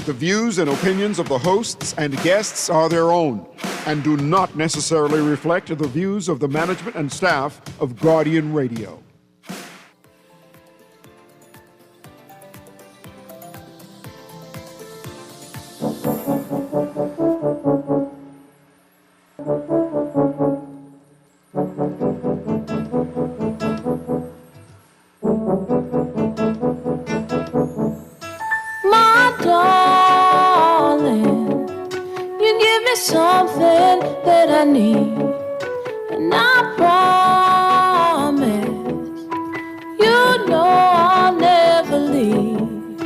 The views and opinions of the hosts and guests are their own and do not necessarily reflect the views of the management and staff of Guardian Radio. Something that I need, and I promise you know I'll never leave.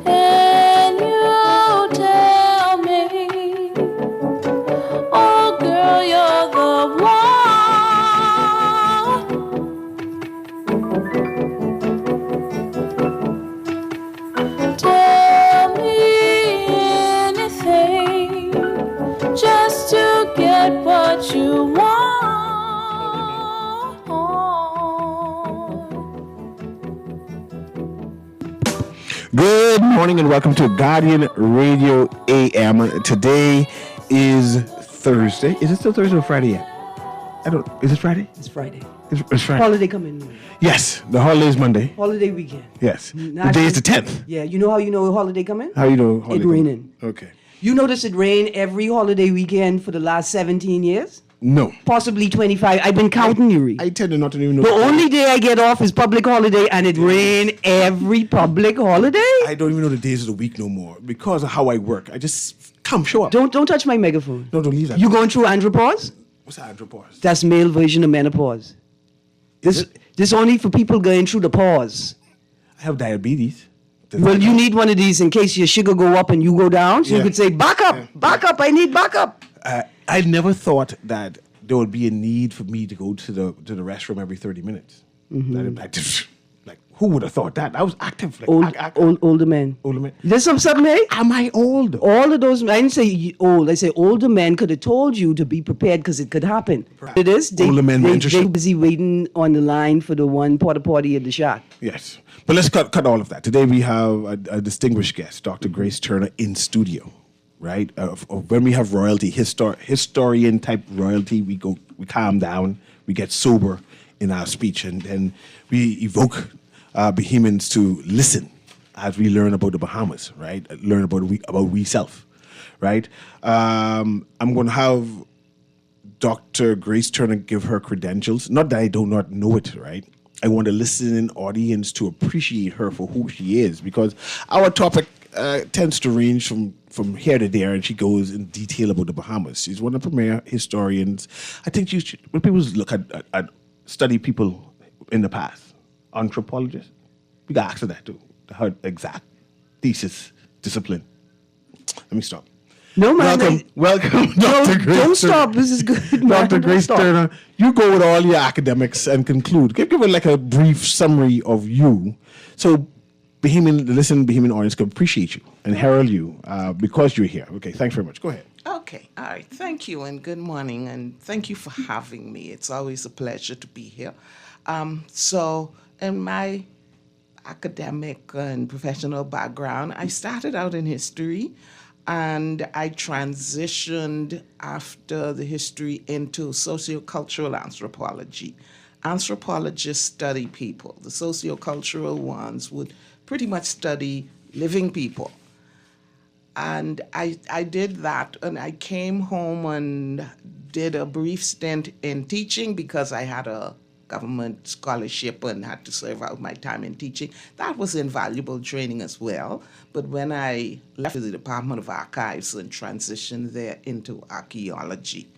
And you tell me, oh girl, you're the one. Tell me anything just to get what you want. Good morning and welcome to Guardian Radio AM. Today is Thursday. Is it still Thursday or Friday yet? Is it Friday? It's Friday. It's Friday. Holiday coming. Yes, the holiday is Monday. Holiday weekend. Yes. The day is the 10th. Yeah, you know how you know a holiday coming? How you know holiday? It raining. Okay. You notice it rain every holiday weekend for the last 17 years? No. Possibly 25. I've been counting, Newry. I tend to not even know. The only day I get off is public holiday, and it rain every public holiday? I don't even know the days of the week no more because of how I work. I just show up. Don't touch my megaphone. No, don't leave that. You going through andropause? What's andropause? That's male version of menopause. This only for people going through the pause. I have diabetes. Well, you need one of these in case your sugar go up and you go down. So you could say, back up, I need backup. I never thought that there would be a need for me to go to the restroom every 30 minutes. Mm-hmm. Like, who would have thought that? I was active. Like, Older men. Older men. There's something, hey? Am I old? All of those, I didn't say old. I say older men could have told you to be prepared because it could happen. Perhaps. It is. Older men They're busy waiting on the line for the one porta potty at the shack. Yes. But let's cut all of that. Today we have a distinguished guest, Dr. Grace Turner, in studio, right? When we have royalty, historian type royalty, we calm down, we get sober in our speech, and then we evoke Bahamians to listen as we learn about the Bahamas, right? Learn about we self, right? I'm going to have Dr. Grace Turner give her credentials. Not that I do not know it, right? I want a listening audience to appreciate her for who she is, because our topic tends to range from here to there, and she goes in detail about the Bahamas. She's one of the premier historians. I think when people look at study people in the past, anthropologists, we got asked for that too, her exact thesis discipline. Let me stop. No, man. Welcome, Dr. Grace. Don't stop. This is good, man. Dr. Grace Turner, you go with all your academics and conclude. Give it like a brief summary of you, so Bahamian audience can appreciate you and herald you because you're here. Okay, thanks very much. Go ahead. Okay, all right. Thank you and good morning, and thank you for having me. It's always a pleasure to be here. So, in my academic and professional background, I started out in history. And I transitioned after the history into sociocultural anthropology. Anthropologists study people. The sociocultural ones would pretty much study living people. And I did that, and I came home and did a brief stint in teaching because I had a government scholarship and had to serve out my time in teaching. That was invaluable training as well. But when I left the Department of Archives and transitioned there into archaeology,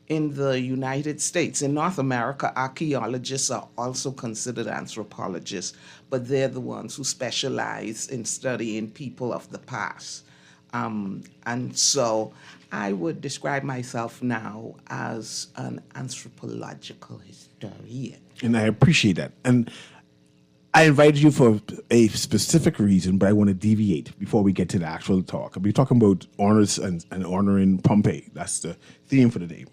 in the United States, in North America, archaeologists are also considered anthropologists, but they're the ones who specialize in studying people of the past. And so I would describe myself now as an anthropological historian. And I appreciate that. And I invited you for a specific reason, but I want to deviate before we get to the actual talk. We're talking about honors and honoring Pompeii. That's the theme for the day.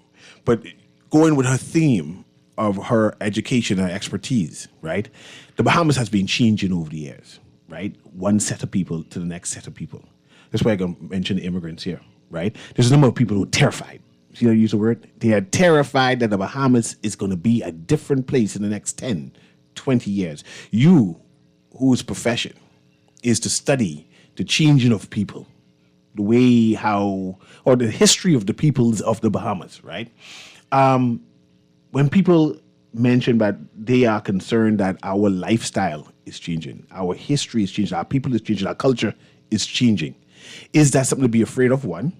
But going with her theme of her education and expertise, right? The Bahamas has been changing over the years, right? One set of people to the next set of people. That's why I'm going to mention immigrants here, right? There's a number of people who are terrified. See how I use the word? They are terrified that the Bahamas is going to be a different place in the next 10, 20 years. You, whose profession is to study the changing of people, the way how, or the history of the peoples of the Bahamas, right? When people mention that they are concerned that our lifestyle is changing, our history is changing, our people is changing, our culture is changing, is that something to be afraid of, one?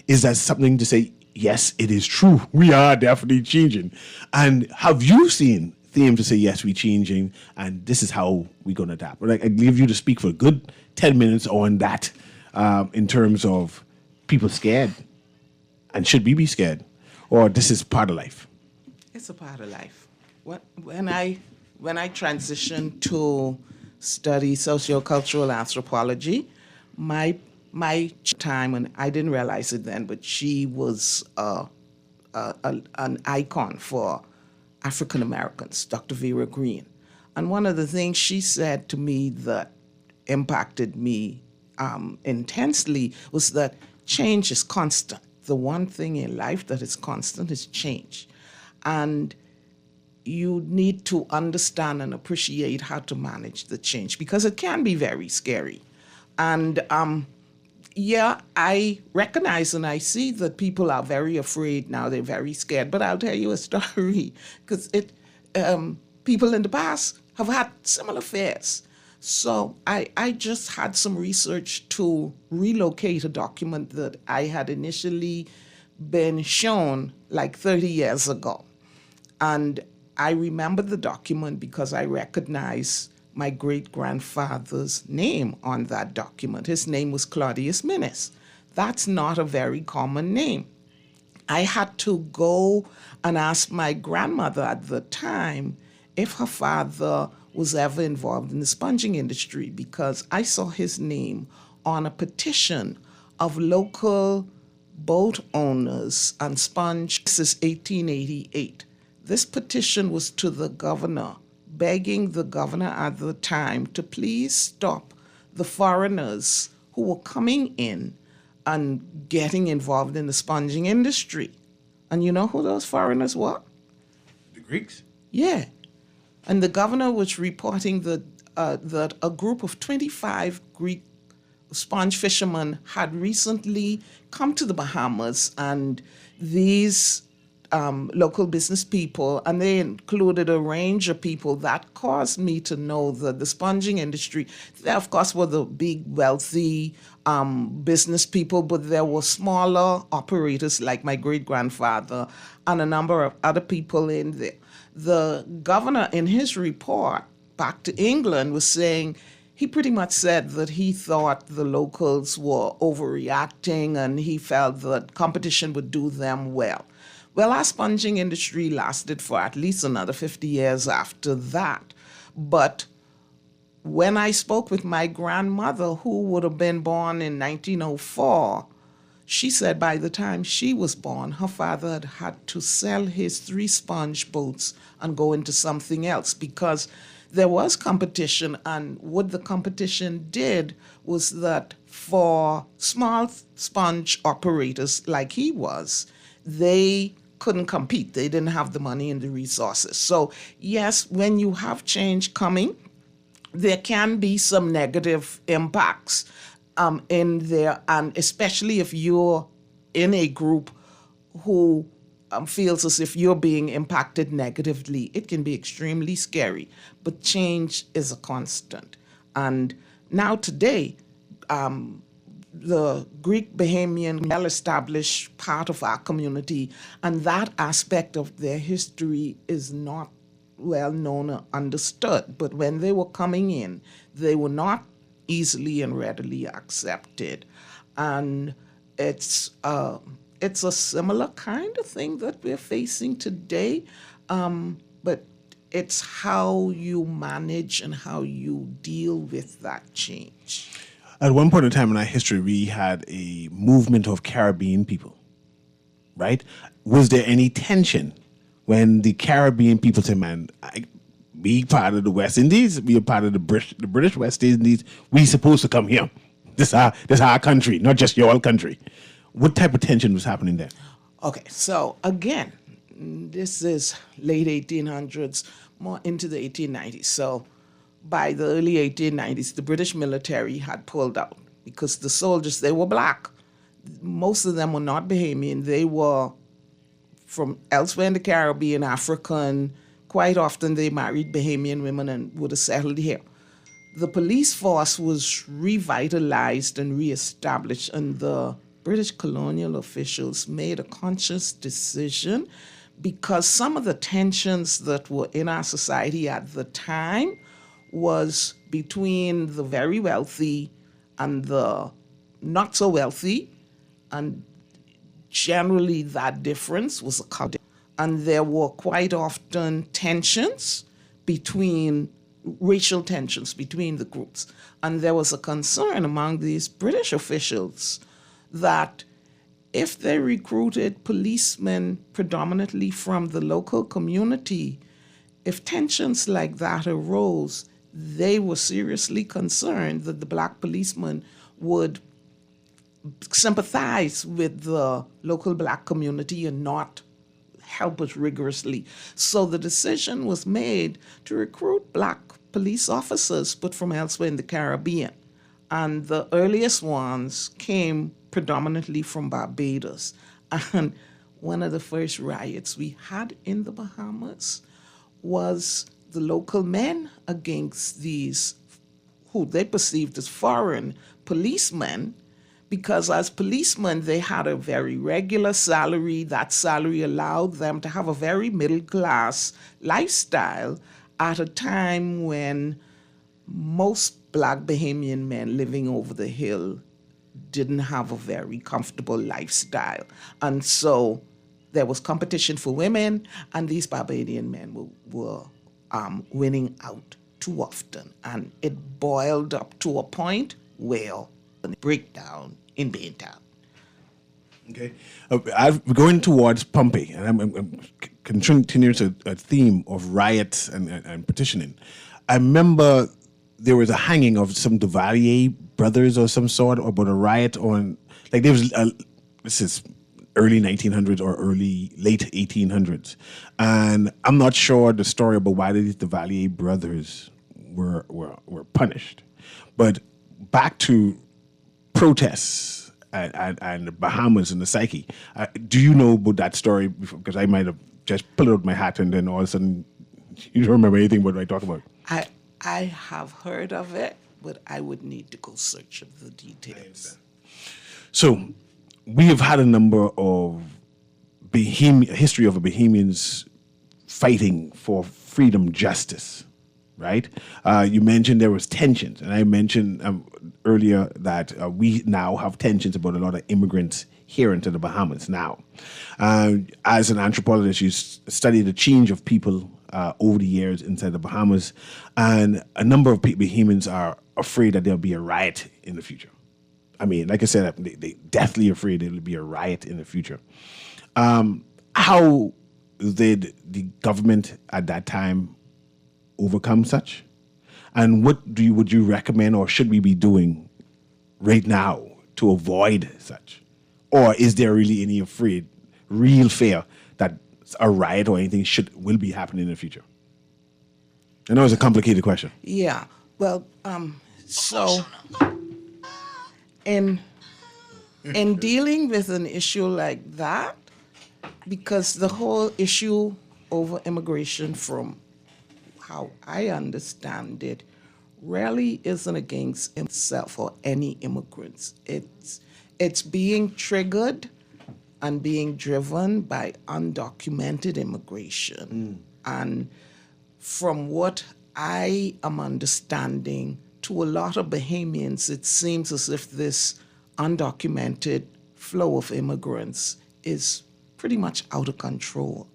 Is that something to say, yes, it is true, we are definitely changing? And have you seen them to say, yes, we're changing, and this is how we're going to adapt? Like, I leave you to speak for a good 10 minutes on that, in terms of people scared, and should we be scared? Or this is part of life? It's a part of life. When I transitioned to study sociocultural anthropology, my time, and I didn't realize it then, but she was an icon for African Americans, Dr. Vera Green. And one of the things she said to me that impacted me intensely was that change is constant. The one thing in life that is constant is change. And you need to understand and appreciate how to manage the change, because it can be very scary. And yeah, I recognize and I see that people are very afraid now. They're very scared. But I'll tell you a story, because people in the past have had similar fears. So I just had some research to relocate a document that I had initially been shown like 30 years ago. And I remember the document because I recognize my great-grandfather's name on that document. His name was Claudius Minnis. That's not a very common name. I had to go and ask my grandmother at the time if her father was ever involved in the sponging industry, because I saw his name on a petition of local boat owners and sponge. This is 1888. This petition was to the governor, begging the governor at the time to please stop the foreigners who were coming in and getting involved in the sponging industry. And you know who those foreigners were? The Greeks? Yeah. And the governor was reporting that a group of 25 Greek sponge fishermen had recently come to the Bahamas, and these local business people, and they included a range of people that caused me to know that the sponging industry, there of course were the big wealthy business people, but there were smaller operators like my great-grandfather and a number of other people in there. The governor in his report back to England was saying, he pretty much said that he thought the locals were overreacting and he felt that competition would do them well. Well, our sponging industry lasted for at least another 50 years after that. But when I spoke with my grandmother, who would have been born in 1904, she said by the time she was born, her father had had to sell his 3 sponge boats and go into something else because there was competition. And what the competition did was that for small sponge operators like he was, they couldn't compete. They didn't have the money and the resources. So yes, when you have change coming, there can be some negative impacts in there, and especially if you're in a group who feels as if you're being impacted negatively, it can be extremely scary. But change is a constant. And now today, the Greek Bahamian, well-established part of our community, and that aspect of their history is not well known or understood. But when they were coming in, they were not easily and readily accepted. And it's a similar kind of thing that we're facing today, but it's how you manage and how you deal with that change. At one point in time in our history, we had a movement of Caribbean people, right? Was there any tension when the Caribbean people said, man, we part of the West Indies, we are part of the British West Indies. We supposed to come here. This our country, not just your country. What type of tension was happening there? Okay, so again, this is late 1800s, more into the 1890s. So by the early 1890s, the British military had pulled out because the soldiers, they were black. Most of them were not Bahamian. They were from elsewhere in the Caribbean, African. Quite often they married Bahamian women and would have settled here. The police force was revitalized and reestablished, and the British colonial officials made a conscious decision because some of the tensions that were in our society at the time was between the very wealthy and the not so wealthy, and generally that difference was a culture. And there were quite often racial tensions between the groups. And there was a concern among these British officials that if they recruited policemen predominantly from the local community, if tensions like that arose, they were seriously concerned that the black policemen would sympathize with the local black community and not help us rigorously. So the decision was made to recruit black police officers, but from elsewhere in the Caribbean. And the earliest ones came predominantly from Barbados. And one of the first riots we had in the Bahamas was the local men against these, who they perceived as foreign policemen, because as policemen, they had a very regular salary. That salary allowed them to have a very middle-class lifestyle at a time when most black Bahamian men living over the hill didn't have a very comfortable lifestyle. And so there was competition for women, and these Barbadian men were winning out too often. And it boiled up to a point where a breakdown in Baytown. Okay, I'm going towards Pompey, and I'm continuing to a theme of riots and petitioning. I remember there was a hanging of some Duvalier brothers or some sort about a riot on, like there was, this is early 1900s or late 1800s. And I'm not sure the story about why these Duvalier brothers were punished. But back to protests and the Bahamas and the psyche. Do you know about that story? Because I might have just pulled it out of my hat and then all of a sudden you don't remember anything about what I talk about. I have heard of it, but I would need to go search of the details. So we have had a number of history of Bahamians fighting for freedom, justice, right? You mentioned there was tensions, and I mentioned earlier that we now have tensions about a lot of immigrants here into the Bahamas now. As an anthropologist, you study the change of people over the years inside the Bahamas, and a number of Bahamians are afraid that there'll be a riot in the future. I mean, like I said, they deathly afraid there'll be a riot in the future. How did the government at that time overcome such? And what would you recommend, or should we be doing right now to avoid such? Or is there really any real fear that a riot or anything will be happening in the future? I know it's a complicated question. Yeah. Well, so in dealing with an issue like that, because the whole issue over immigration, from how I understand it, really isn't against itself or any immigrants. It's being triggered and being driven by undocumented immigration. And from what I am understanding, to a lot of Bahamians, it seems as if this undocumented flow of immigrants is pretty much out of control.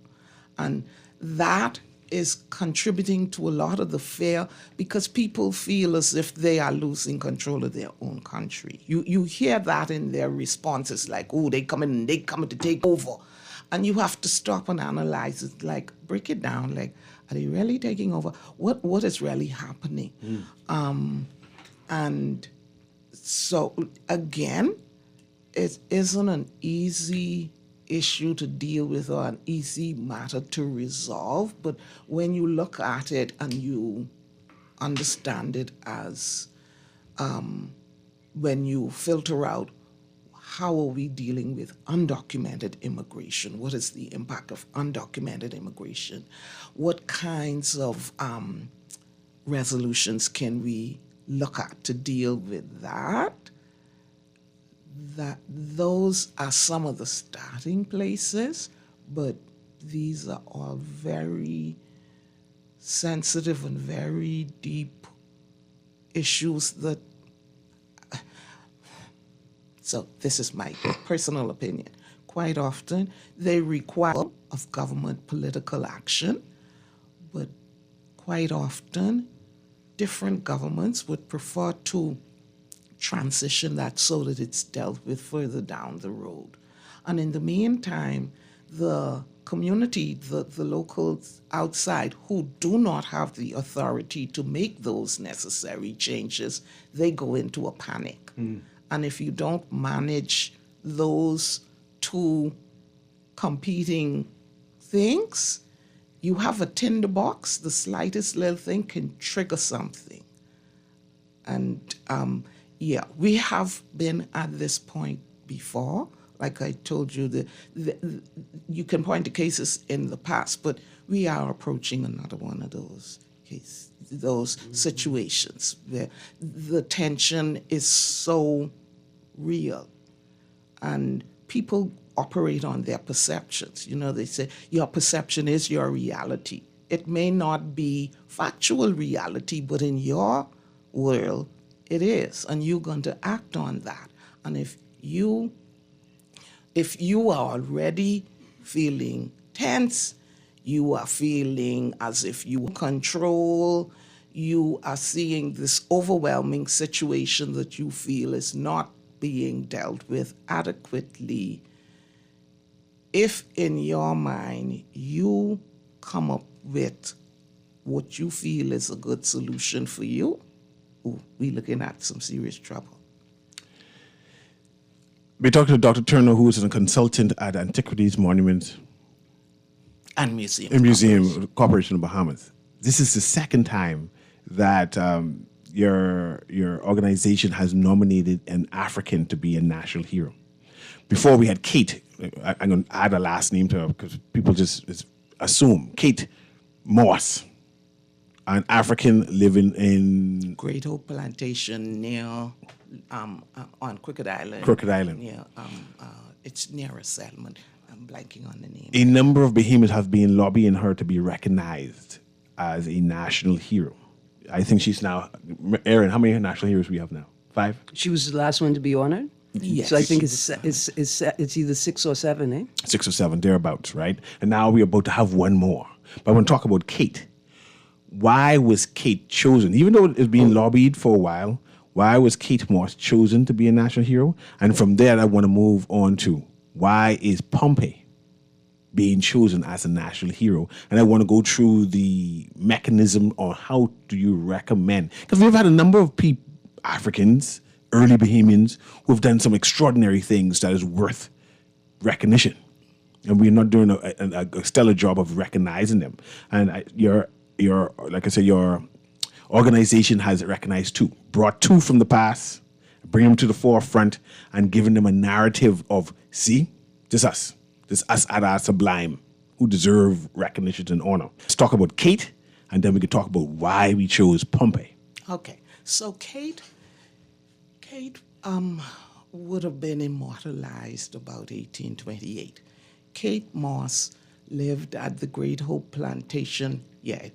And that is contributing to a lot of the fear, because people feel as if they are losing control of their own country. You hear that in their responses, like, oh, they coming to take over. And you have to stop and analyze it, like, break it down. Like, Are they really taking over? What is really happening? And so again, it isn't an easy issue to deal with or an easy matter to resolve, but when you look at it and you understand it as when you filter out how are we dealing with undocumented immigration? What is the impact of undocumented immigration? What kinds of resolutions can we look at to deal with that? That those are some of the starting places, but these are all very sensitive and very deep issues that. So this is my personal opinion. Quite often, they require of government political action, but quite often, different governments would prefer to transition that so that it's dealt with further down the road. And in the meantime, the community, the locals outside who do not have the authority to make those necessary changes, they go into a panic. And if you don't manage those two competing things, you have a tinderbox. The slightest little thing can trigger something. And we have been at this point before. Like I told you, you can point to cases in the past, but we are approaching another one of those cases, those situations where the tension is so real, and people operate on their perceptions. You know, they say your perception is your reality. It may not be factual reality, but in your world, it is, and you're going to act on that. And if you are already feeling tense, you are feeling as if you control, you are seeing this overwhelming situation that you feel is not being dealt with adequately, if in your mind you come up with what you feel is a good solution for you, we're looking at some serious trouble. We're talking to Dr. Turner, who is a consultant at Antiquities, Monuments, and Museum Corporation of Bahamas. This is the second time that your organization has nominated an African to be a national hero. Before we had Kate. I'm going to add a last name to her because people just assume. Kate Moss, an African living in Great Hope Plantation near on Crooked Island. Crooked Island. Yeah, it's near a settlement. I'm blanking on the name. A number of Bahamians have been lobbying her to be recognized as a national hero. I think she's now, Erin, how many national heroes we have now? 5? She was the last one to be honored. Yes. So I think it's either 6 or 7, eh? 6 or 7, thereabouts, right? And now we're about to have one more. But I want to talk about Kate. Why was Kate chosen? Even though it's been lobbied for a while, why was Kate Moss chosen to be a national hero? And from there, I want to move on to why is Pompey being chosen as a national hero? And I want to go through the mechanism on how do you recommend, because we've had a number of Africans, early Bahamians, who have done some extraordinary things that is worth recognition. And we're not doing a stellar job of recognizing them. And your like I said, your organization has recognized 2, brought 2 from the past, bring them to the forefront, and giving them a narrative of, see, this us at our sublime, who deserve recognition and honor. Let's talk about Kate, and then we can talk about why we chose Pompey. Okay, so Kate would have been immortalized about 1828. Kate Moss lived at the Great Hope Plantation. Yeah,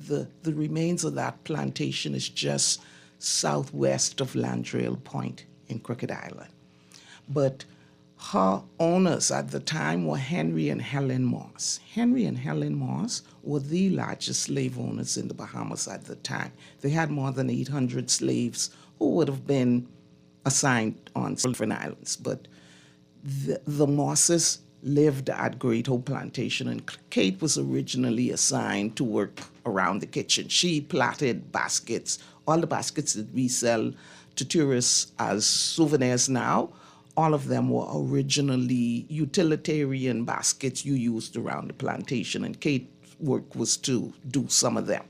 the remains of that plantation is just southwest of Landrail Point in Crooked Island. But her owners at the time were Henry and Helen Moss. Henry and Helen Moss were the largest slave owners in the Bahamas at the time. They had more than 800 slaves who would have been assigned on different islands. But the Mosses lived at Great Hope Plantation, and Kate was originally assigned to work around the kitchen. She plaited baskets, all the baskets that we sell to tourists as souvenirs now. All of them were originally utilitarian baskets you used around the plantation, and Kate's work was to do some of them.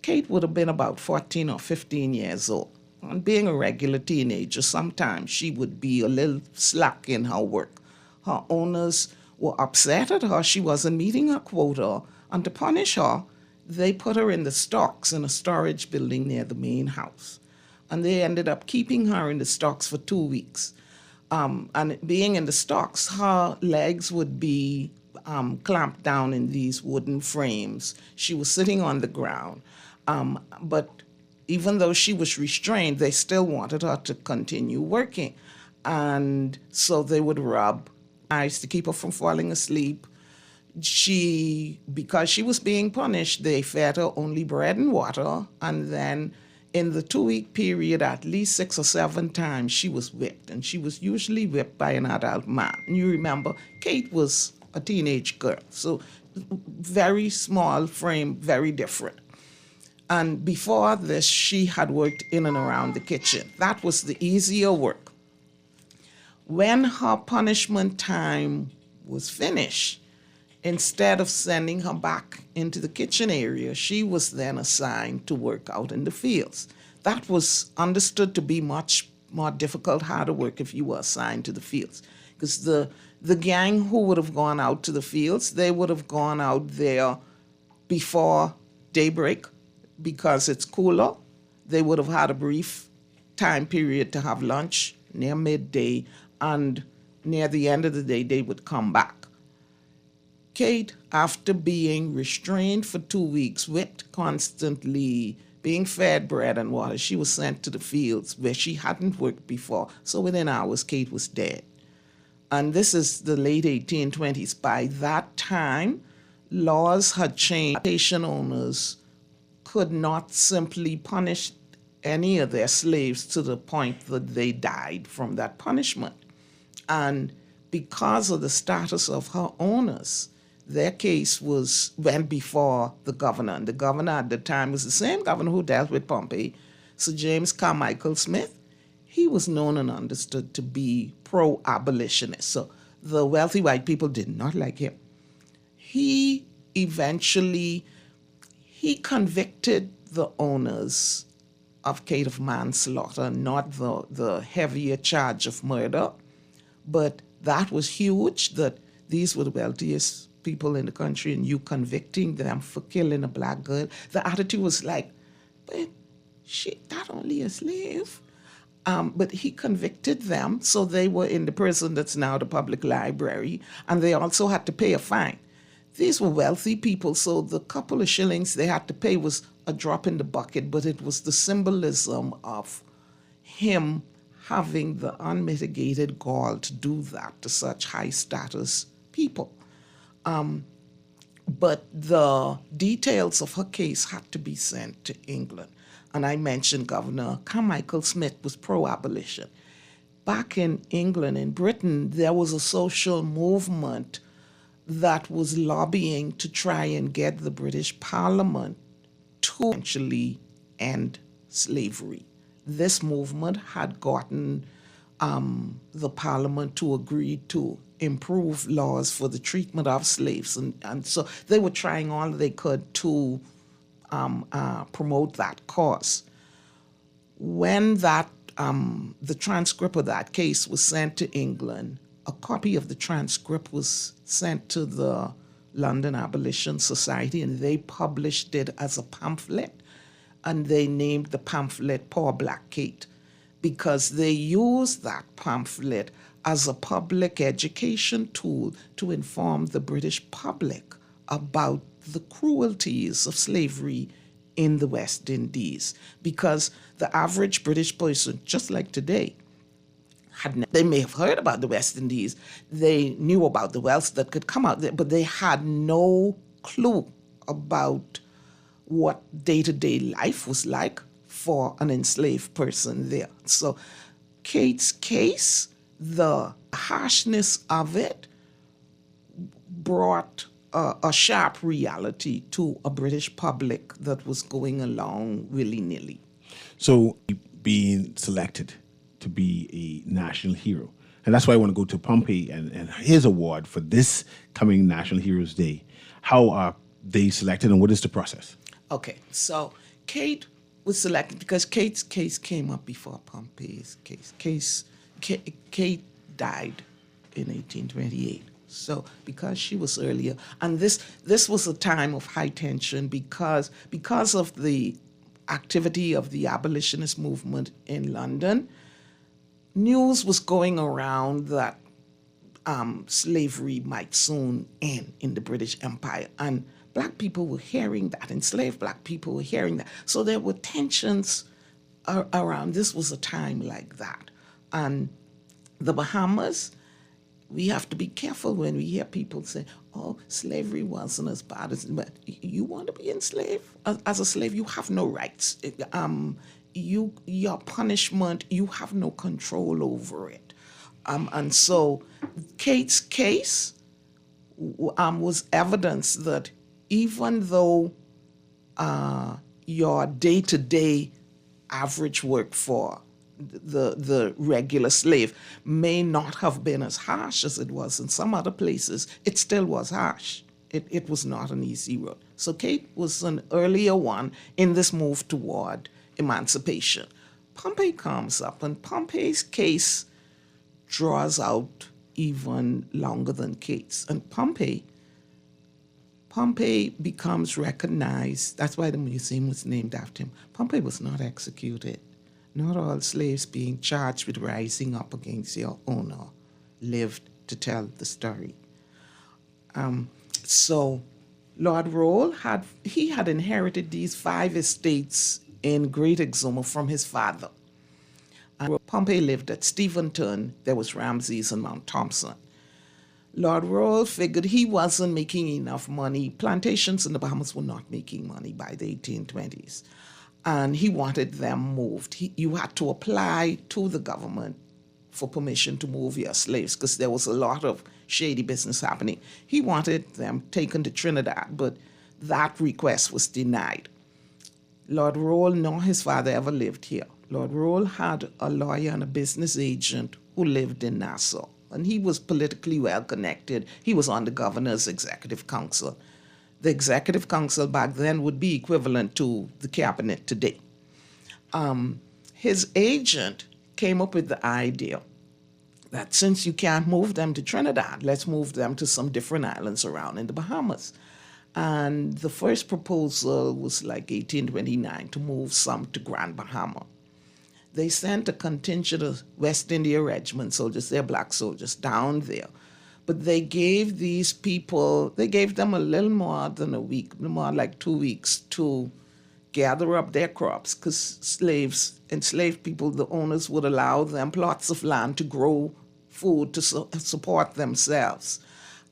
Kate would have been about 14 or 15 years old. And being a regular teenager, sometimes she would be a little slack in her work. Her owners were upset at her. She wasn't meeting her quota. And to punish her, they put her in the stocks in a storage building near the main house. And they ended up keeping her in the stocks for 2 weeks. And being in the stocks, her legs would be clamped down in these wooden frames. She was sitting on the ground. But even though she was restrained, they still wanted her to continue working. And so they would rub ice to keep her from falling asleep. Because she was being punished, they fed her only bread and water. And then in the 2-week period, at least 6 or 7 times, she was whipped. And she was usually whipped by an adult man. And you remember, Kate was a teenage girl. So very small frame, very different. And before this, she had worked in and around the kitchen. That was the easier work. When her punishment time was finished, instead of sending her back into the kitchen area, she was then assigned to work out in the fields. That was understood to be much more difficult, harder work if you were assigned to the fields. Because the gang who would have gone out to the fields, they would have gone out there before daybreak, because it's cooler. They would have had a brief time period to have lunch near midday, and near the end of the day, they would come back. Kate, after being restrained for 2 weeks, whipped constantly, being fed bread and water, she was sent to the fields where she hadn't worked before. So within hours, Kate was dead. And this is the late 1820s. By that time, laws had changed. Plantation owners could not simply punish any of their slaves to the point that they died from that punishment. And because of the status of her owners, their case went before the governor. And the governor at the time was the same governor who dealt with Pompey, Sir James Carmichael Smith. He was known and understood to be pro-abolitionist. So the wealthy white people did not like him. He convicted the owners of Kate of manslaughter, not the heavier charge of murder. But that was huge, that these were the wealthiest people in the country, and you convicting them for killing a black girl. The attitude was like, but that only a slave. But he convicted them, so they were in the prison that's now the public library, and they also had to pay a fine. These were wealthy people, so the couple of shillings they had to pay was a drop in the bucket, but it was the symbolism of him having the unmitigated gall to do that to such high status people. But the details of her case had to be sent to England. And I mentioned Governor Carmichael Smith was pro-abolition. Back in England, in Britain, there was a social movement that was lobbying to try and get the British Parliament to eventually end slavery. This movement had gotten the Parliament to agree to improve laws for the treatment of slaves. And so they were trying all they could to promote that cause. When the transcript of that case was sent to England, a copy of the transcript was sent to the London Abolition Society, and they published it as a pamphlet, and they named the pamphlet Poor Black Kate, because they used that pamphlet as a public education tool to inform the British public about the cruelties of slavery in the West Indies. Because the average British person, just like today, they may have heard about the West Indies, they knew about the wealth that could come out there, but they had no clue about what day-to-day life was like for an enslaved person there. So Kate's case, the harshness of it brought a sharp reality to a British public that was going along willy-nilly. So being selected to be a national hero. And that's why I want to go to Pompey and his award for this coming National Heroes Day. How are they selected and what is the process? Okay, so Kate was selected because Kate's case came up before Pompey's case. Kate died in 1828. So because she was earlier, and this was a time of high tension because of the activity of the abolitionist movement in London, news was going around that slavery might soon end in the British Empire. And black people were hearing that, enslaved black people were hearing that. So there were tensions around. This was a time like that. And the Bahamas, we have to be careful when we hear people say, oh, slavery wasn't as bad as, but you want to be enslaved? As a slave, you have no rights. Your punishment, you have no control over it. And so Kate's case was evidence that even though your day-to-day average work for the regular slave may not have been as harsh as it was in some other places, it still was harsh. It was not an easy road. So Kate was an earlier one in this move toward emancipation. Pompey comes up, and Pompey's case draws out even longer than Kate's. And Pompey becomes recognized. That's why the museum was named after him. Pompey was not executed. Not all slaves being charged with rising up against their owner lived to tell the story. So Lord Rolle had inherited these 5 estates in Great Exuma from his father. And Pompey lived at Steventon. There was Ramses and Mount Thompson. Lord Rolle figured he wasn't making enough money. Plantations in the Bahamas were not making money by the 1820s. And he wanted them moved. You had to apply to the government for permission to move your slaves because there was a lot of shady business happening. He wanted them taken to Trinidad, but that request was denied. Lord Rolle nor his father ever lived here. Lord Rolle had a lawyer and a business agent who lived in Nassau, and he was politically well connected. He was on the governor's executive council. The executive council back then would be equivalent to the cabinet today. His agent came up with the idea that since you can't move them to Trinidad, let's move them to some different islands around in the Bahamas. And the first proposal was like 1829 to move some to Grand Bahama. They sent a contingent of West India Regiment soldiers, they're black soldiers, down there. But they gave these people, they gave them a little more than a week, more like 2 weeks to gather up their crops because enslaved people, the owners would allow them plots of land to grow food to support themselves.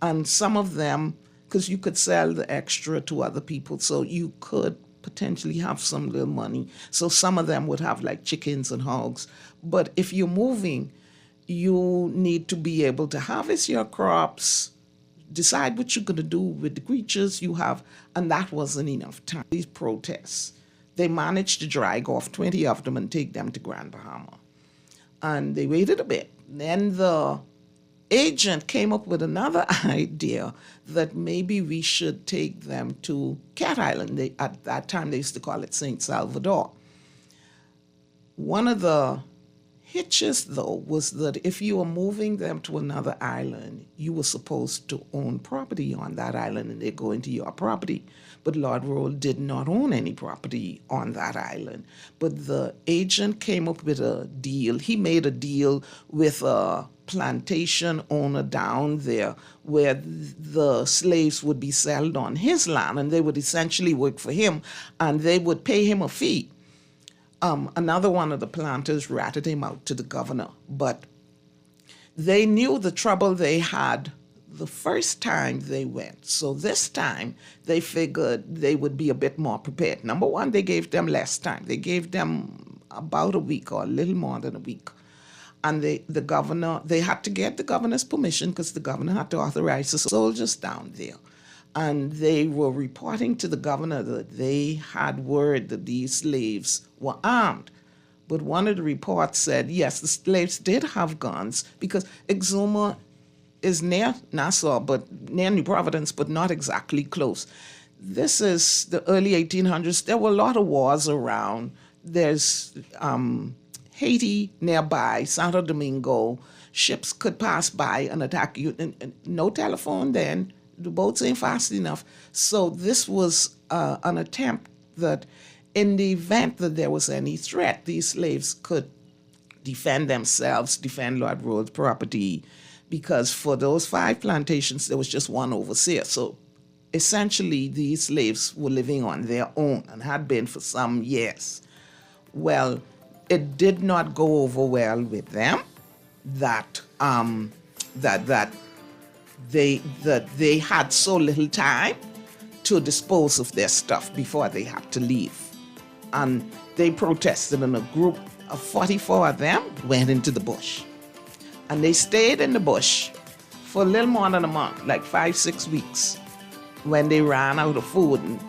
And some of them, because you could sell the extra to other people, so you could potentially have some little money. So some of them would have like chickens and hogs. But if you're moving, you need to be able to harvest your crops, decide what you're going to do with the creatures you have, and that wasn't enough time. These protests, they managed to drag off 20 of them and take them to Grand Bahama. And they waited a bit. Then the agent came up with another idea that maybe we should take them to Cat Island. At that time, they used to call it St. Salvador. One of the hitches, though, was that if you were moving them to another island, you were supposed to own property on that island and they go into your property. But Lord Rolle did not own any property on that island. But the agent came up with a deal. He made a deal with a plantation owner down there where the slaves would be settled on his land and they would essentially work for him and they would pay him a fee. Another one of the planters ratted him out to the governor, but they knew the trouble they had the first time they went. So this time they figured they would be a bit more prepared. Number one, they gave them less time. They gave them about a week or a little more than a week. And the governor, they had to get the governor's permission because the governor had to authorize the soldiers down there. And they were reporting to the governor that they had word that these slaves were armed. But one of the reports said, yes, the slaves did have guns because Exuma is near Nassau, but near New Providence, but not exactly close. This is the early 1800s. There were a lot of wars around. There's Haiti nearby, Santo Domingo. Ships could pass by and attack you. And no telephone then. The boats ain't fast enough. So this was an attempt that in the event that there was any threat, these slaves could defend themselves, defend Lord Rhodes' property, because for those 5 plantations, there was just one overseer. So essentially, these slaves were living on their own and had been for some years. Well, it did not go over well with them that they had so little time to dispose of their stuff before they had to leave. And they protested, and a group of 44 of them went into the bush. And they stayed in the bush for a little more than a month, like 5-6 weeks, when they ran out of food. And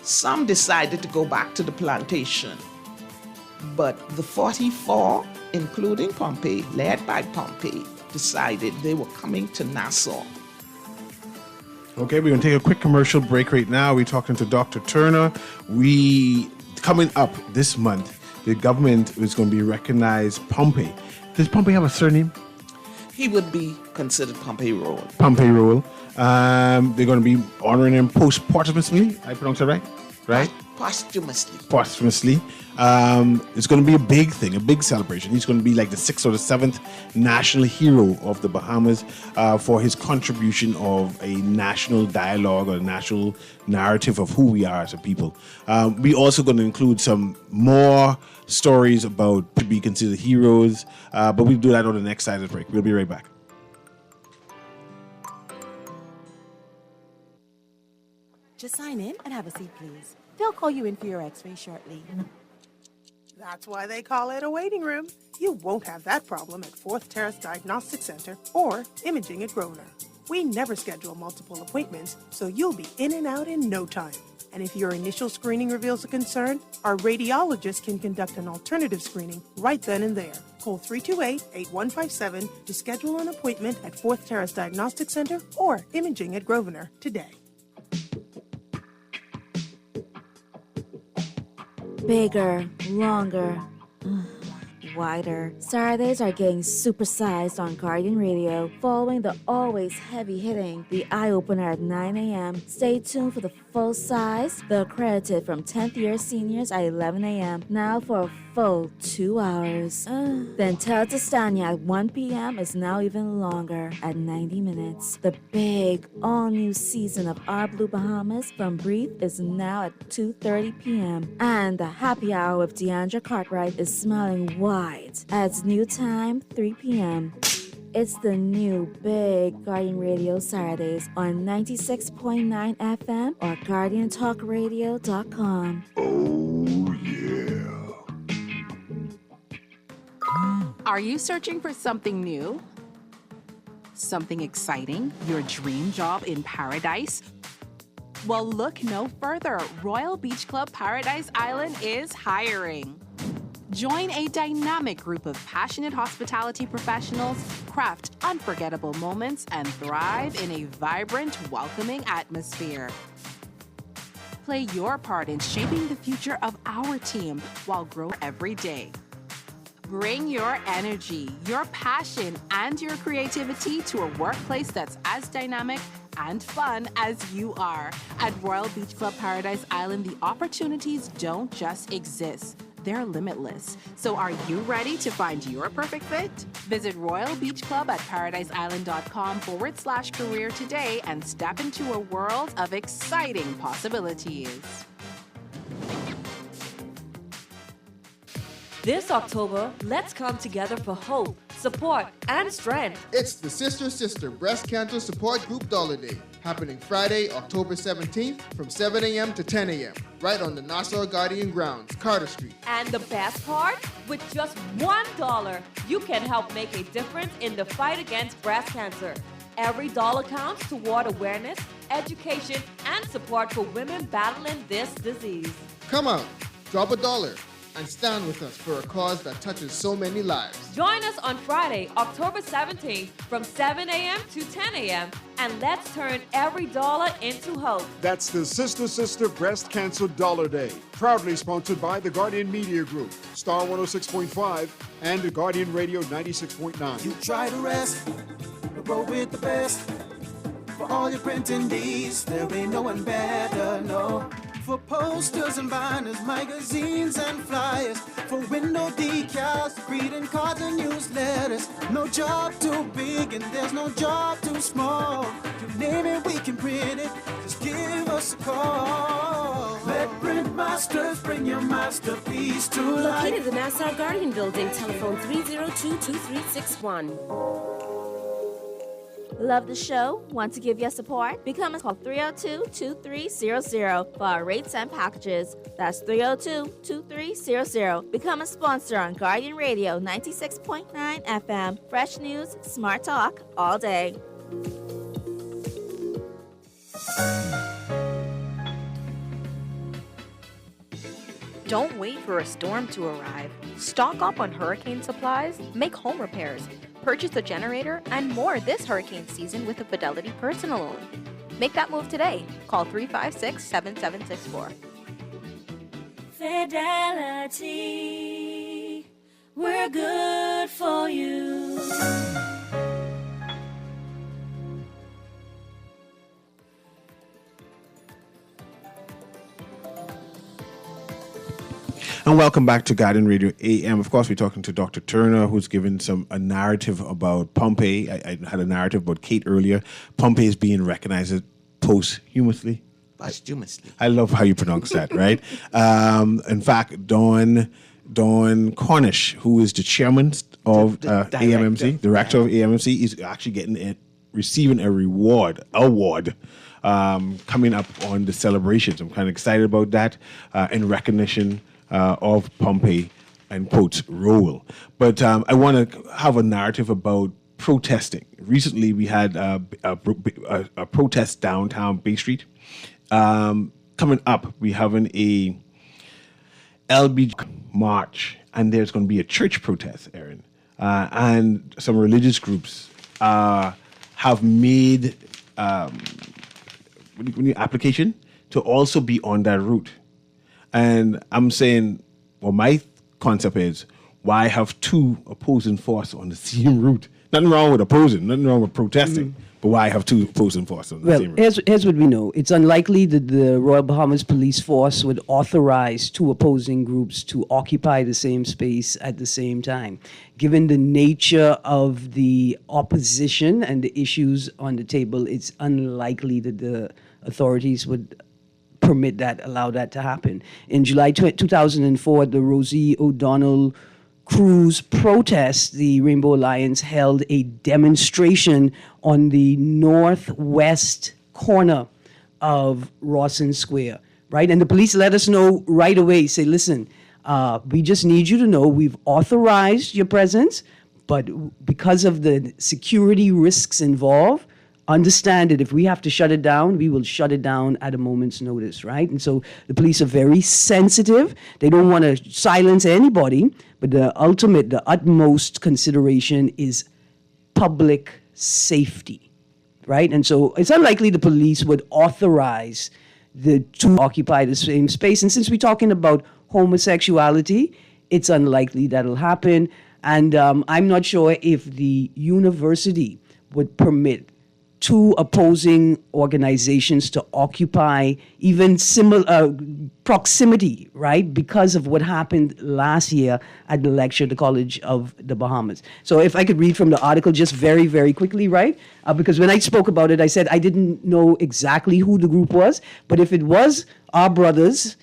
some decided to go back to the plantation. But the 44, including Pompey, led by Pompey, decided they were coming to Nassau. Okay, we're going to take a quick commercial break right now. We're talking to Dr. Turner. Coming up this month, the government is going to be recognized Pompey. Does Pompey have a surname? He would be considered Pompey Road. Pompey Rule. They're going to be honoring him posthumously. I pronounce that right? Right? Posthumously. Posthumously. It's going to be a big thing, a big celebration. He's going to be like the 6th or the 7th national hero of the Bahamas for his contribution of a national dialogue or a national narrative of who we are as a people. We're also going to include some more stories about to be considered heroes, but we'll do that on the next side of the break. We'll be right back. Just sign in and have a seat, please. They'll call you in for your x-ray shortly. That's why they call it a waiting room. You won't have that problem at 4th Terrace Diagnostic Center or Imaging at Grosvenor. We never schedule multiple appointments, so you'll be in and out in no time. And if your initial screening reveals a concern, our radiologist can conduct an alternative screening right then and there. Call 328-8157 to schedule an appointment at 4th Terrace Diagnostic Center or Imaging at Grosvenor today. Bigger, longer, wider. Saturdays are getting supersized on Guardian Radio, following the always heavy-hitting The Eye Opener at 9 a.m. Stay tuned for the full size, The Accredited from 10th year seniors at 11 a.m. Now for a full 2 hours. Then Tell to Stanya at 1 p.m. is now even longer at 90 minutes. The big, all-new season of Our Blue Bahamas from Breathe is now at 2:30 p.m. And the Happy Hour with Deandra Cartwright is smiling wide at its new time, 3 p.m. It's the new big Guardian Radio Saturdays on 96.9 FM or GuardianTalkRadio.com. Are you searching for something new? Something exciting? Your dream job in paradise? Well, look no further. Royal Beach Club Paradise Island is hiring. Join a dynamic group of passionate hospitality professionals, craft unforgettable moments, and thrive in a vibrant, welcoming atmosphere. Play your part in shaping the future of our team while growing every day. Bring your energy, your passion, and your creativity to a workplace that's as dynamic and fun as you are. At Royal Beach Club Paradise Island, the opportunities don't just exist. They're limitless. So are you ready to find your perfect fit? Visit Royal Beach Club at paradiseisland.com/career today and step into a world of exciting possibilities. This October, let's come together for hope, support, and strength. It's the Sister Breast Cancer Support Group Dollar Day, happening Friday, October 17th from 7 a.m. to 10 a.m., right on the Nassau Guardian grounds, Carter Street. And the best part? With just $1, you can help make a difference in the fight against breast cancer. Every dollar counts toward awareness, education, and support for women battling this disease. Come out, drop $1, and stand with us for a cause that touches so many lives. Join us on Friday, October 17th from 7 a.m. to 10 a.m. and let's turn every dollar into hope. That's the Sister Breast Cancer Dollar Day, proudly sponsored by the Guardian Media Group, Star 106.5, and the Guardian Radio 96.9. You try to rest, roll with the best. For all your printing needs, there ain't no one better, no. For posters and banners, magazines and flyers, for window decals, greeting cards and newsletters. No job too big and there's no job too small. You name it, we can print it, just give us a call. Let Print Masters bring your masterpiece to life. Located in the Nassau Guardian Building, telephone 302-2361. Love the show? Want to give your support? Become a call 302-2300 for our rates and packages. That's 302-2300. Become a sponsor on Guardian Radio 96.9 FM. Fresh news, smart talk, all day. Don't wait for a storm to arrive. Stock up on hurricane supplies, make home repairs, purchase a generator, and more this hurricane season with a Fidelity personal loan. Make that move today. Call 356-7764. Fidelity, we're good for you. And welcome back to Guardian Radio AM. Of course, we're talking to Dr. Turner, who's given a narrative about Pompey. I had a narrative about Kate earlier. Pompey is being recognized posthumously. Posthumously. I love how you pronounce that, right? In fact, Dawn Cornish, who is the chairman of AMMC, director of AMMC, is actually receiving a award coming up on the celebrations. I'm kind of excited about that in recognition of Pompey and quotes role. But I want to have a narrative about protesting. Recently, we had a protest downtown Bay Street. Coming up, we're having a LB march, and there's going to be a church protest, Aaron. And some religious groups have made application to also be on that route. And I'm saying, well, my concept is, why have two opposing forces on the same route? Nothing wrong with opposing, nothing wrong with protesting, but why have two opposing forces on the same route? Here's what we know. It's unlikely that the Royal Bahamas Police Force would authorize two opposing groups to occupy the same space at the same time. Given the nature of the opposition and the issues on the table, it's unlikely that the authorities would allow that to happen. In July 2004, the Rosie O'Donnell Cruise protest, the Rainbow Alliance held a demonstration on the northwest corner of Rawson Square, right? And the police let us know right away, say, listen, we just need you to know we've authorized your presence, but because of the security risks involved, understand that if we have to shut it down, we will shut it down at a moment's notice, right? And so the police are very sensitive. They don't want to silence anybody, but the utmost consideration is public safety, right? And so it's unlikely the police would authorize the two occupy the same space. And since we're talking about homosexuality, it's unlikely that'll happen. And I'm not sure if the university would permit two opposing organizations to occupy even similar proximity, right? Because of what happened last year at the lecture at the College of the Bahamas. So if I could read from the article just very, very quickly, right? Because when I spoke about it, I said I didn't know exactly who the group was, but if it was our brothers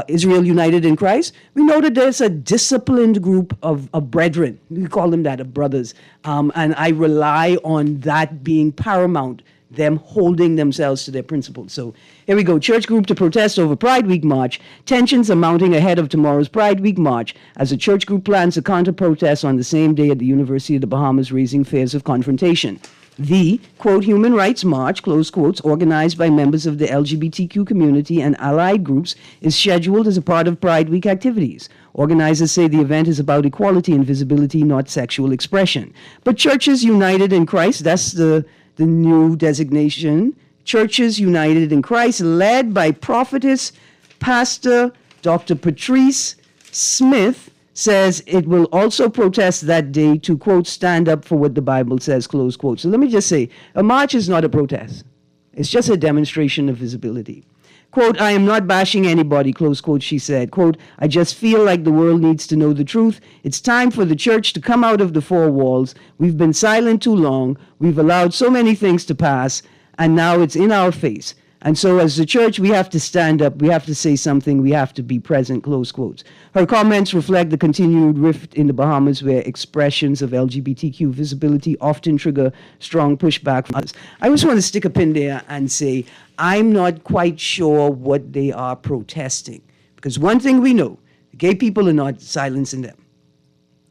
Israel United in Christ, we know that there's a disciplined group of brethren. We call them that, of brothers. And I rely on that being paramount, them holding themselves to their principles. So here we go. Church group to protest over Pride Week March. Tensions are mounting ahead of tomorrow's Pride Week March as the church group plans a counter-protest on the same day at the University of the Bahamas, raising fears of confrontation. The, quote, Human Rights March, close quotes, organized by members of the LGBTQ community and allied groups, is scheduled as a part of Pride Week activities. Organizers say the event is about equality and visibility, not sexual expression. But Churches United in Christ, that's the new designation, Churches United in Christ, led by prophetess, Pastor Dr. Patrice Smith, says it will also protest that day to, quote, stand up for what the Bible says, close quote. So let me just say, a march is not a protest. It's just a demonstration of visibility. Quote, I am not bashing anybody, close quote, she said. Quote, I just feel like the world needs to know the truth. It's time for the church to come out of the four walls. We've been silent too long. We've allowed so many things to pass, and now it's in our face. And so as the church, we have to stand up, we have to say something, we have to be present, close quotes. Her comments reflect the continued rift in the Bahamas, where expressions of LGBTQ visibility often trigger strong pushback from others. I just want to stick a pin there and say, I'm not quite sure what they are protesting. Because one thing we know, gay people are not silencing them,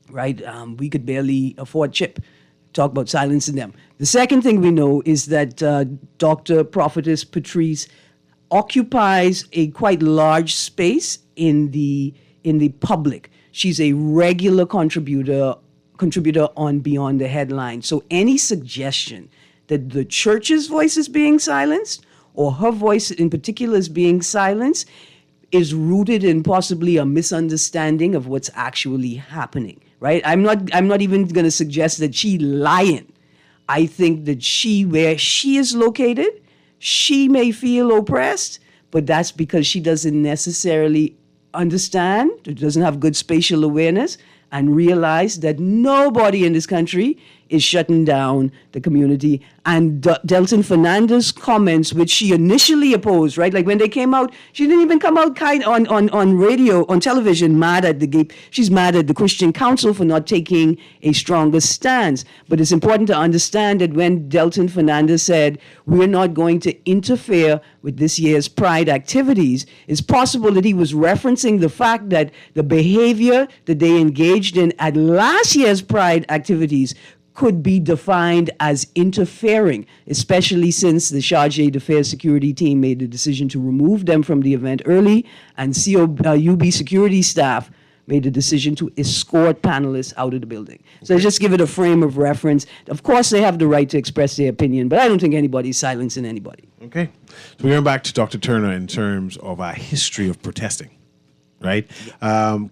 right? We could barely afford CHIP. Talk about silencing them. The second thing we know is that Dr. Prophetess Patrice occupies a quite large space in the public. She's a regular contributor on Beyond the Headline. So any suggestion that the church's voice is being silenced, or her voice in particular is being silenced, is rooted in possibly a misunderstanding of what's actually happening. Right? I'm not even going to suggest that she lying. I think that where she is located, she may feel oppressed, but that's because she doesn't necessarily understand, doesn't have good spatial awareness, and realize that nobody in this country is shutting down the community. And Delton Fernandez's comments, which she initially opposed, right? Like when they came out, she didn't even come out on radio, on television, mad at the gay. She's mad at the Christian Council for not taking a stronger stance. But it's important to understand that when Delton Fernandez said, we're not going to interfere with this year's Pride activities, it's possible that he was referencing the fact that the behavior that they engaged in at last year's Pride activities could be defined as interfering, especially since the Chargé d'Affaires security team made the decision to remove them from the event early, and UB security staff made the decision to escort panelists out of the building. So just give it a frame of reference. Of course, they have the right to express their opinion, but I don't think anybody's silencing anybody. Okay. So we're going back to Dr. Turner in terms of our history of protesting, right?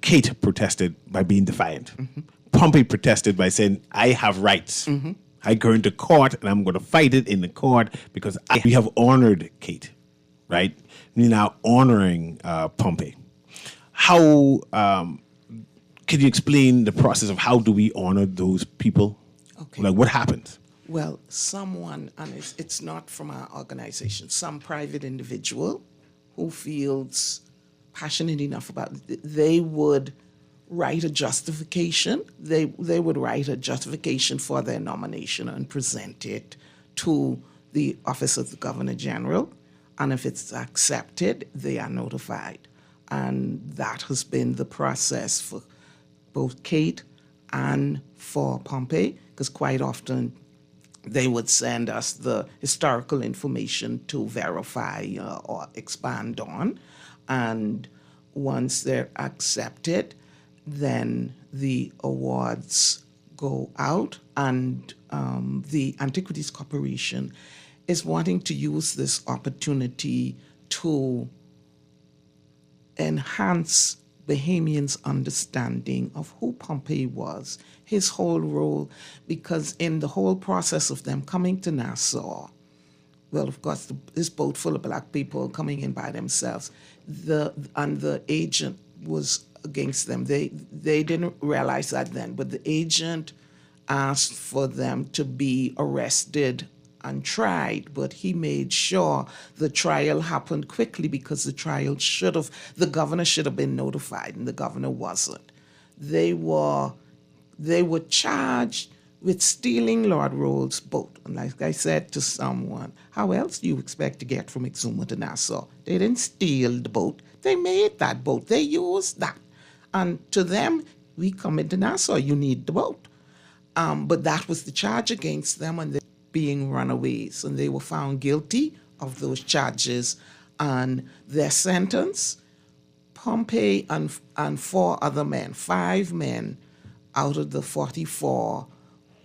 Kate protested by being defiant. Mm-hmm. Pompey protested by saying, I have rights. Mm-hmm. I go into court and I'm going to fight it in the court because we have honored Kate, right? We're now honoring Pompey. How can you explain the process of how do we honor those people? Okay. Like what happens? Well, someone, and it's not from our organization, some private individual who feels passionate enough about it, they would write a justification. They would write a justification for their nomination and present it to the Office of the Governor General. And if it's accepted, they are notified. And that has been the process for both Kate and for Pompey, because quite often they would send us the historical information to verify or expand on. And once they're accepted, then the awards go out, and the Antiquities Corporation is wanting to use this opportunity to enhance Bahamians' understanding of who Pompey was, his whole role, because in the whole process of them coming to Nassau, well, of course, this boat full of black people coming in by themselves, and the agent was against them. They didn't realize that then, but the agent asked for them to be arrested and tried, but he made sure the trial happened quickly because the governor should have been notified, and the governor wasn't. They were charged with stealing Lord Rolls' boat. And like I said to someone, how else do you expect to get from Exuma to Nassau? They didn't steal the boat. They made that boat. They used that. And to them, we come into Nassau, you need the boat. But that was the charge against them, and they're being runaways. And they were found guilty of those charges. And their sentence, Pompey and 4 other men, 5 men out of the 44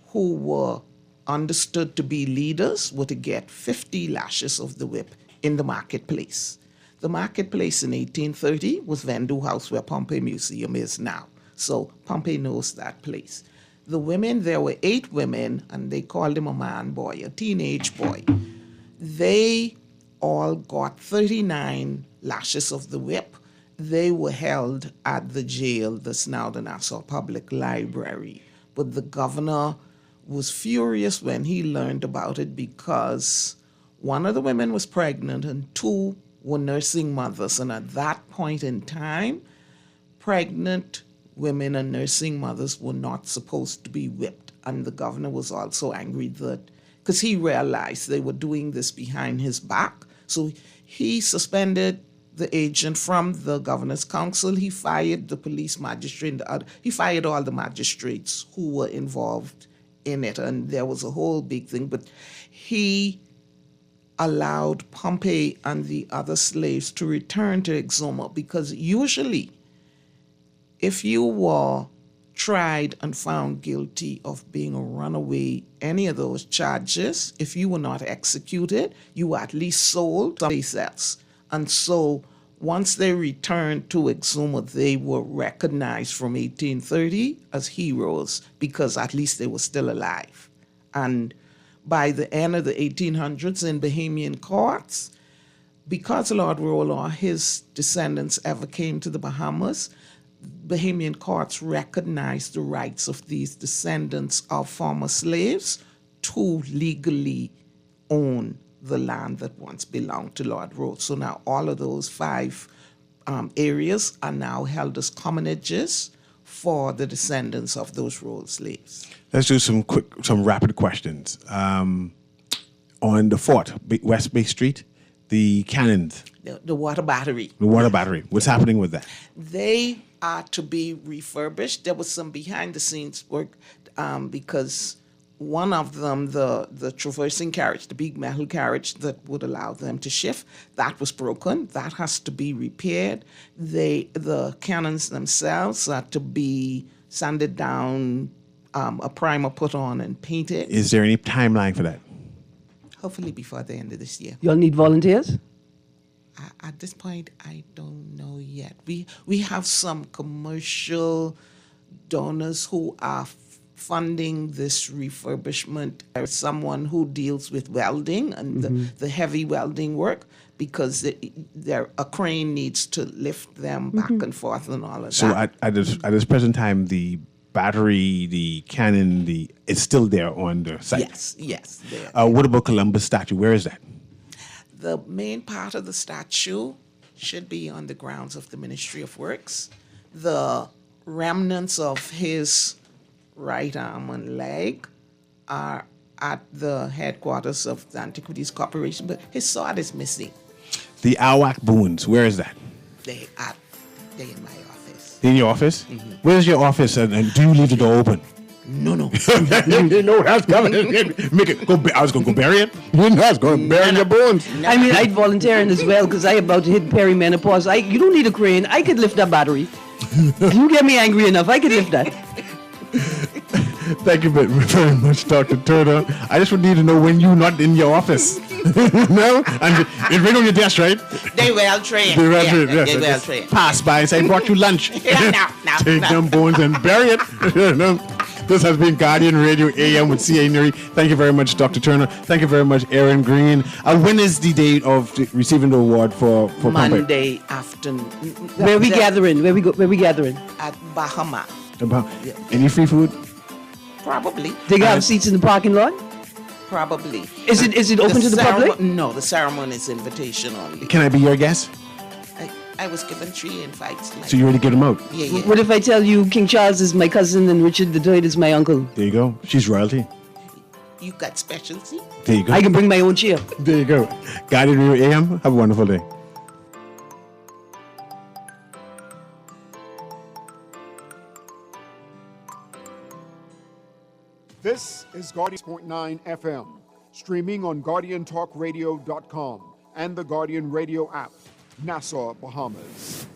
who were understood to be leaders were to get 50 lashes of the whip in the marketplace. The marketplace in 1830 was Vendu House, where Pompey Museum is now. So Pompey knows that place. The women, there were 8 women, and they called him a man boy, a teenage boy. They all got 39 lashes of the whip. They were held at the jail that's now the Nassau Public Library. But the governor was furious when he learned about it because one of the women was pregnant and 2 were nursing mothers. And at that point in time, pregnant women and nursing mothers were not supposed to be whipped. And the governor was also angry that, because he realized they were doing this behind his back. So he suspended the agent from the governor's council. He fired the police magistrate. He fired all the magistrates who were involved in it, and there was a whole big thing. But he allowed Pompey and the other slaves to return to Exuma, because usually if you were tried and found guilty of being a runaway, any of those charges, if you were not executed, you were at least sold someplace else. And so once they returned to Exuma, they were recognized from 1830 as heroes because at least they were still alive. And by the end of the 1800s in Bahamian courts, because Lord Roll or his descendants ever came to the Bahamas, Bahamian courts recognized the rights of these descendants of former slaves to legally own the land that once belonged to Lord Roll. So now all of those 5 areas are now held as commonages for the descendants of those Roll slaves. Let's do some rapid questions. On the fort, West Bay Street, the cannons. The water battery. The water battery. What's happening with that? They are to be refurbished. There was some behind the scenes work because one of them, the traversing carriage, the big metal carriage that would allow them to shift, that was broken. That has to be repaired. The cannons themselves are to be sanded down, a primer put on and painted. Is there any timeline for that? Hopefully before the end of this year. Y'all need volunteers? At this point, I don't know yet. We have some commercial donors who are funding this refurbishment. There's someone who deals with welding and the heavy welding work, because a crane needs to lift them back and forth and all of that. So at this present time, the battery, the cannon, it's still there on the site? Yes. What about Columbus statue? Where is that? The main part of the statue should be on the grounds of the Ministry of Works. The remnants of his right arm and leg are at the headquarters of the Antiquities Corporation, but his sword is missing. The Awak Boons, where is that? They're in my office. In your office? Where's your office, and do you leave the door open? No. You know that's coming. I was going to go bury it. You know I was going to bury your bones. I mean, I'd volunteer in as well because I about to hit perimenopause. You don't need a crane. I could lift that battery. You get me angry enough, I could lift that. Thank you very much, Dr. Turner. I just would need to know when you're not in your office. No? And it's right on your desk, right? They well trained. They well trained, yes. They well trained. Pass by and say, I brought you lunch. No. Take them bones and bury it. This has been Guardian Radio AM with C.A. Newry. Thank you very much, Dr. Turner. Thank you very much, Aaron Green. When is the date of receiving the award for Monday afternoon. Where we gathering? Where we gathering? At Bahama. Any free food? Probably. They got seats in the parking lot? Probably. Is it open to the public? No, the ceremony is invitation only. Can I be your guest? I was given 3 invites. So you already get them out? Yeah. What if I tell you King Charles is my cousin and Richard III is my uncle? There you go. She's royalty. You got specialty? There you go. I can bring my own chair. There you go. Guardian Radio AM, have a wonderful day. This is Guardian.9 FM, streaming on GuardianTalkRadio.com and the Guardian Radio app, Nassau, Bahamas.